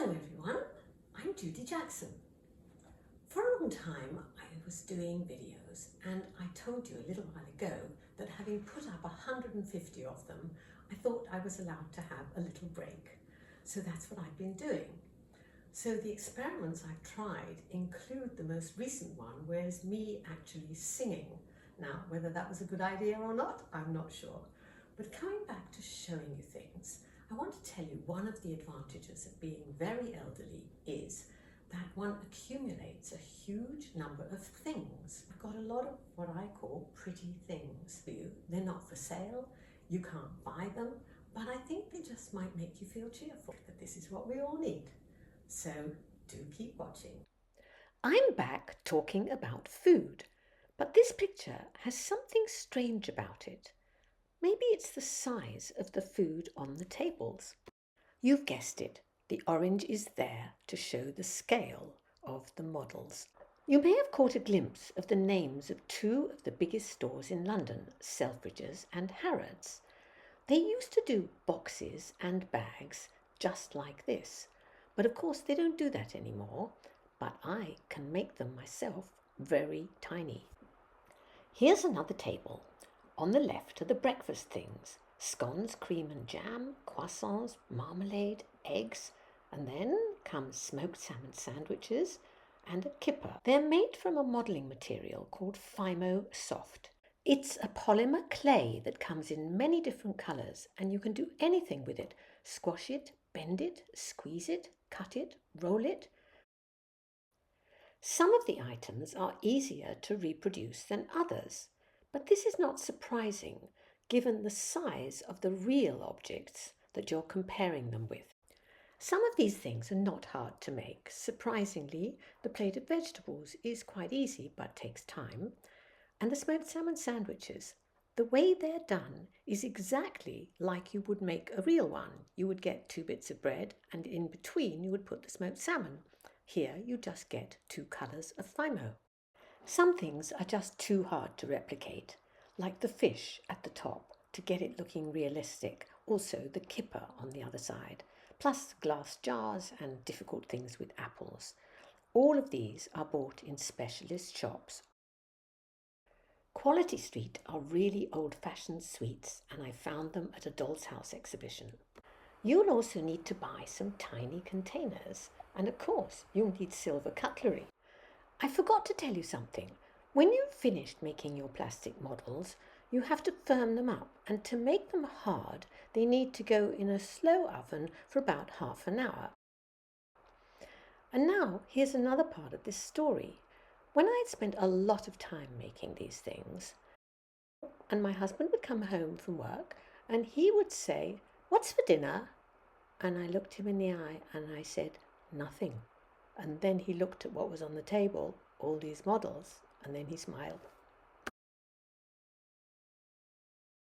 Hello everyone, I'm Judy Jackson. For a long time I was doing videos and I told you a little while ago that having put up 150 of them, I thought I was allowed to have a little break. So that's what I've been doing. So the experiments I've tried include the most recent one, where it's me actually singing. Now, whether that was a good idea or not, I'm not sure. But coming back to showing you things, I want to tell you one of the advantages of being very elderly is that one accumulates a huge number of things. I've got a lot of what I call pretty things for you. They're not for sale, you can't buy them, but I think they just might make you feel cheerful, that this is what we all need. So do keep watching. I'm back talking about food, but this picture has something strange about it. Maybe it's the size of the food on the tables. You've guessed it, the orange is there to show the scale of the models. You may have caught a glimpse of the names of two of the biggest stores in London, Selfridges and Harrods. They used to do boxes and bags just like this, but of course they don't do that anymore. But I can make them myself very tiny. Here's another table. On the left are the breakfast things: scones, cream and jam, croissants, marmalade, eggs, and then come smoked salmon sandwiches and a kipper. They're made from a modelling material called Fimo Soft. It's a polymer clay that comes in many different colours, and you can do anything with it. Squash it, bend it, squeeze it, cut it, roll it. Some of the items are easier to reproduce than others, but this is not surprising given the size of the real objects that you're comparing them with. Some of these things are not hard to make. Surprisingly, the plate of vegetables is quite easy but takes time. And the smoked salmon sandwiches, the way they're done is exactly like you would make a real one. You would get 2 bits of bread and in between you would put the smoked salmon. Here you just get 2 colours of Fimo. Some things are just too hard to replicate, like the fish at the top to get it looking realistic, also the kipper on the other side, plus glass jars and difficult things with apples. All of these are bought in specialist shops. Quality Street are really old-fashioned sweets, and I found them at a Doll's House exhibition. You'll also need to buy some tiny containers, and of course you'll need silver cutlery. I forgot to tell you something. When you've finished making your plastic models, you have to firm them up, and to make them hard, they need to go in a slow oven for about half an hour. And now here's another part of this story. When I had spent a lot of time making these things, and my husband would come home from work and he would say, "What's for dinner?" And I looked him in the eye and I said, "Nothing." And then he looked at what was on the table, all these models, and then he smiled.